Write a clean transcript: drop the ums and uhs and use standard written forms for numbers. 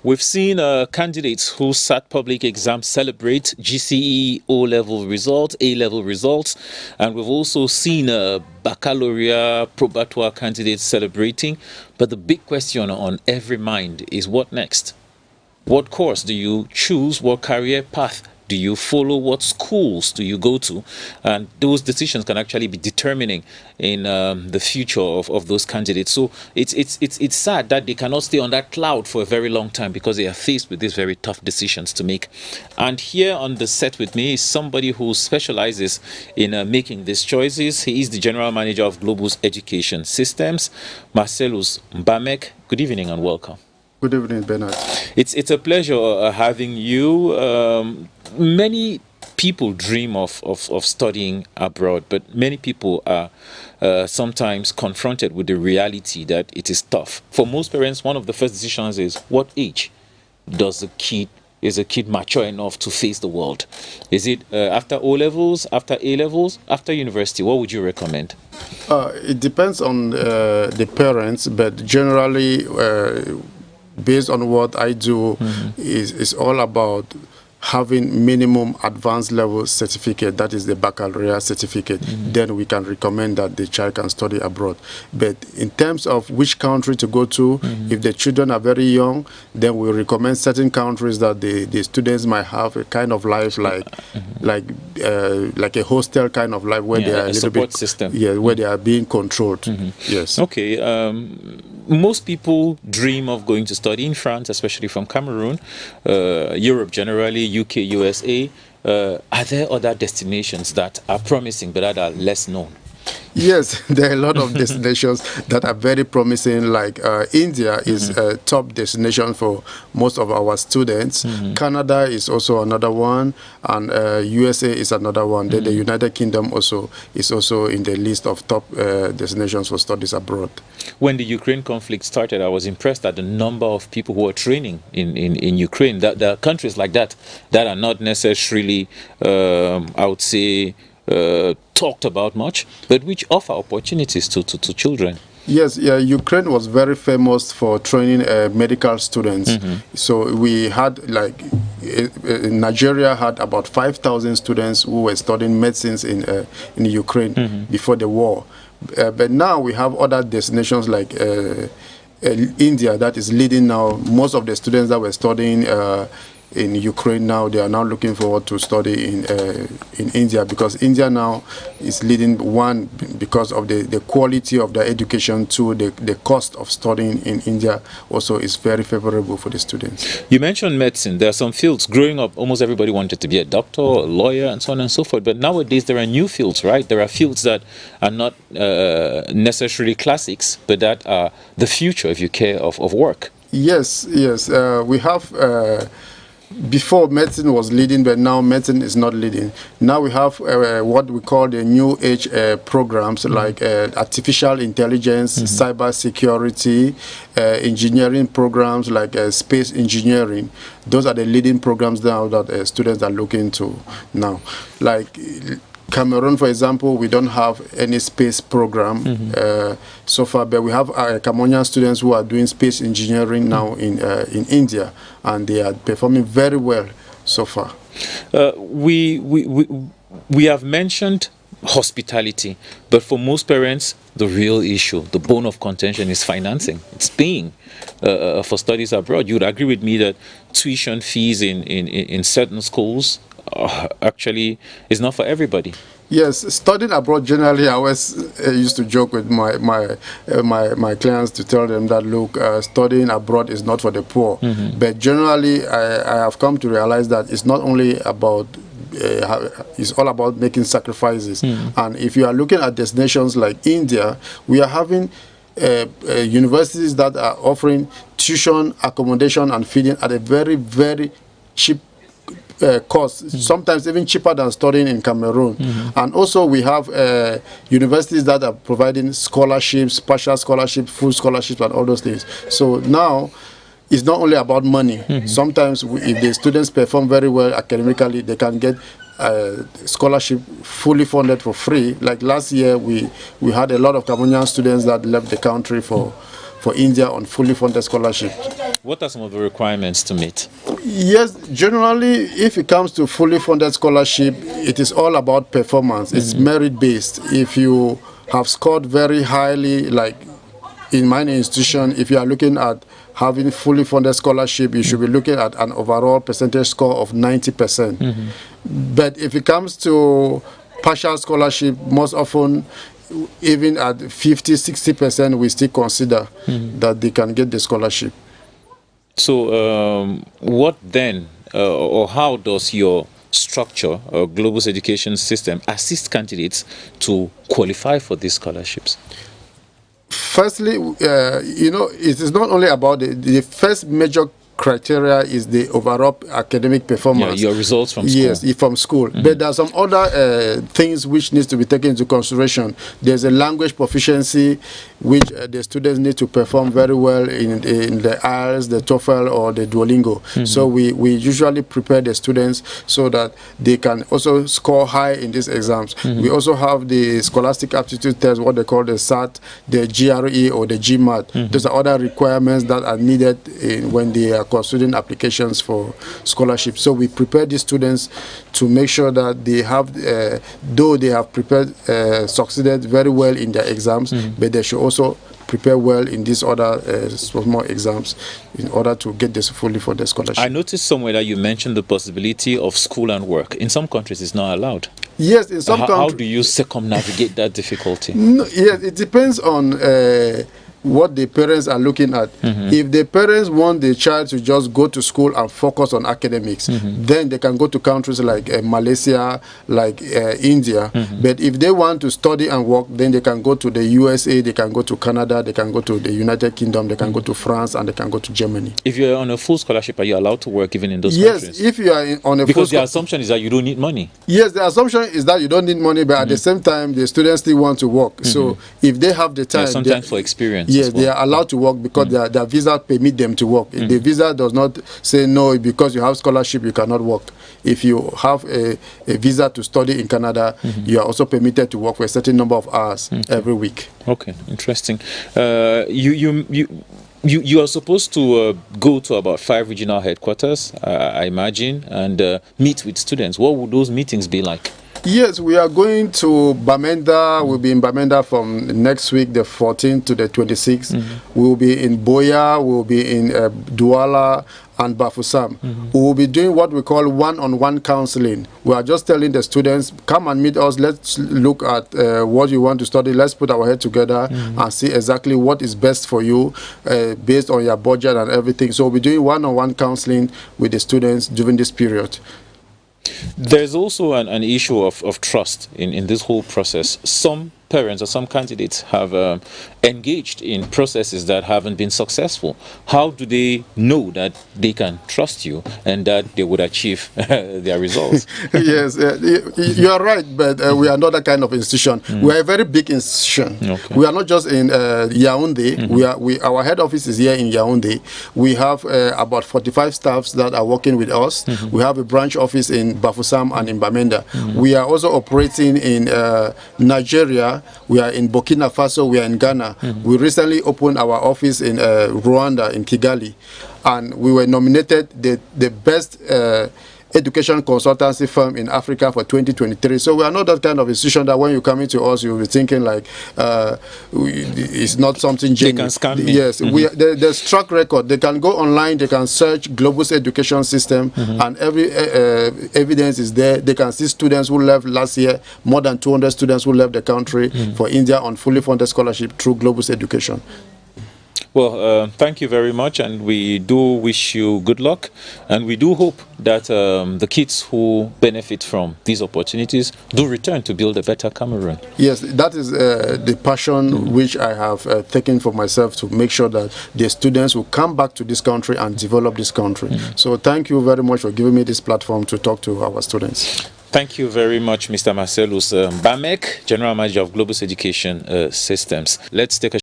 We've seen candidates who sat public exams celebrate GCE O-level results, A-level results, and we've also seen baccalaureate probatoire candidates celebrating. But the big question on every mind is what next? What course do you choose? What career path do you follow? What schools do you go to? And those decisions can actually be determining in the future of those candidates. So it's sad that they cannot stay on that cloud for a very long time because they are faced with these very tough decisions to make. And here on the set with me is somebody who specializes in making these choices. He is the general manager of Globus Education Systems, Macellous T. Good evening and welcome. Good evening, Bernard. It's a pleasure having you. Many people dream of studying abroad, but many people are sometimes confronted with the reality that it is tough. For most parents, one of the first decisions is what age is a kid mature enough to face the world? Is it after O levels, after A levels, after university? What would you recommend? It depends on the parents, but generally, based on what I do, is all about having minimum advanced level certificate, that is the baccalaureate certificate. Then we can recommend that the child can study abroad. But in terms of which country to go to, if the children are very young, then we recommend certain countries that the students might have a kind of life like a hostel kind of life where they are a little support bit system. Yeah, where they are being controlled. Yes. Okay. Most people dream of going to study in France, especially from Cameroon, Europe generally, UK, USA. Are there other destinations that are promising but that are less known? Yes, there are a lot of destinations that are very promising, like India is a top destination for most of our students. Canada is also another one, and USA is another one. Then the United Kingdom also is also in the list of top destinations for studies abroad. When the Ukraine conflict started, I was impressed at the number of people who are training in Ukraine. That there are countries like that are not necessarily, I would say, talked about much, but which offer opportunities to children. Yes, yeah, Ukraine was very famous for training medical students. So we had Nigeria had about 5,000 students who were studying medicines in Ukraine before the war. But now we have other destinations like India that is leading now. Most of the students that were studying in Ukraine now, they are now looking forward to study in India, because India now is leading, one, because of the quality of the education, two, the cost of studying in India also is very favorable for the students. You mentioned medicine. There are some fields. Growing up, almost everybody wanted to be a doctor, a lawyer, and so on and so forth. But nowadays, there are new fields, right? There are fields that are not necessarily classics, but that are the future, if you care, of work. Yes, yes. We have... Before, medicine was leading, but now medicine is not leading. Now we have what we call the new age programs, like artificial intelligence, cyber security, engineering programs like space engineering. Those are the leading programs now that students are looking to now. Like Cameroon, for example, we don't have any space program so far, but we have Cameroonian students who are doing space engineering now in India, and they are performing very well so far. We have mentioned hospitality, but for most parents, the real issue, the bone of contention, is financing. It's paying for studies abroad. You would agree with me that tuition fees in certain schools actually is not for everybody. Yes, studying abroad generally, I always used to joke with my clients to tell them that, look, studying abroad is not for the poor. But generally, I have come to realize that it's not only about it's all about making sacrifices. And if you are looking at destinations like India, we are having universities that are offering tuition, accommodation, and feeding at a very, very cheap cost, sometimes even cheaper than studying in Cameroon. And also we have universities that are providing scholarships, partial scholarships, full scholarships, and all those things. So now it's not only about money. Sometimes if the students perform very well academically, they can get scholarship fully funded for free. Like last year, we had a lot of Cameroonian students that left the country for for India on fully funded scholarship. What are some of the requirements to meet? Yes, generally, if it comes to fully funded scholarship, it is all about performance. It's merit-based. If you have scored very highly, like in my institution, if you are looking at having fully funded scholarship, you should be looking at an overall percentage score of 90%. But if it comes to partial scholarship, most often, even at 50-60%, we still consider that they can get the scholarship. So what then, or how does your structure, Globus Education System, assist candidates to qualify for these scholarships? Firstly, it is not only about the first major criteria is the overall academic performance. Yeah, your results from school. Yes, from school. But there are some other things which needs to be taken into consideration. There's a language proficiency which the students need to perform very well in the IELTS, the TOEFL, or the Duolingo. So we usually prepare the students so that they can also score high in these exams. We also have the scholastic aptitude test, what they call the SAT, the GRE, or the GMAT. Those are other requirements that are needed when they are considering applications for scholarship. So we prepare the students to make sure that they have, though they have prepared, succeeded very well in their exams, but they should also prepare well in these other small exams in order to get this fully for the scholarship. I noticed somewhere that you mentioned the possibility of school and work. In some countries, it's not allowed. Yes, in some countries. How do you circumnavigate that difficulty? No, yes, it depends on what the parents are looking at. If the parents want the child to just go to school and focus on academics, then they can go to countries like Malaysia, like India. But if they want to study and work, then they can go to the USA, they can go to Canada, they can go to the United Kingdom, they can go to France, and they can go to Germany. If you're on a full scholarship, are you allowed to work even in those Yes, countries? if you are on a because the assumption is that you don't need money. Yes, the assumption is that you don't need money, but at the same time, the students still want to work. So if they have the time, sometimes for experience. Yes, they are allowed to work because their visa permit them to work. The visa does not say no, because you have scholarship you cannot work. If you have a visa to study in Canada, you are also permitted to work for a certain number of hours every week. Okay, interesting. You are supposed to go to about 5 regional headquarters, I imagine, and meet with students. What would those meetings be like? Yes, we are going to Bamenda. We'll be in Bamenda from next week, the 14th to the 26th. We will be in Boya, we will be in Douala and Bafoussam. We will be doing what we call one-on-one counseling. We are just telling the students, come and meet us, let's look at what you want to study, let's put our head together and see exactly what is best for you based on your budget and everything. So we'll be doing one-on-one counseling with the students during this period. There's also an issue of trust in this whole process. Some parents or some candidates have engaged in processes that haven't been successful. How do they know that they can trust you and that they would achieve their results? Yes, you are right, but we are not that kind of institution. We are a very big institution. Okay. We are not just in Yaoundé. Our head office is here in Yaoundé. We have about 45 staffs that are working with us. We have a branch office in Bafoussam and in Bamenda. We are also operating in Nigeria. We are in Burkina Faso, we are in Ghana. We recently opened our office in Rwanda, in Kigali, and we were nominated the best education consultancy firm in Africa for 2023. So we are not that kind of institution that when you come into us, you'll be thinking like it's not something genuine. They can scam me. Yes, there's track record. They can go online, they can search Globus Education System, and every evidence is there. They can see students who left last year, more than 200 students who left the country for India on fully funded scholarship through Globus Education. Well, thank you very much, and we do wish you good luck, and we do hope that the kids who benefit from these opportunities do return to build a better Cameroon. Yes, that is the passion which I have taken for myself, to make sure that the students will come back to this country and develop this country. So thank you very much for giving me this platform to talk to our students. Thank you very much, Mr. Macellous, MBAMEG, General Manager of Globus Education Systems. Let's take a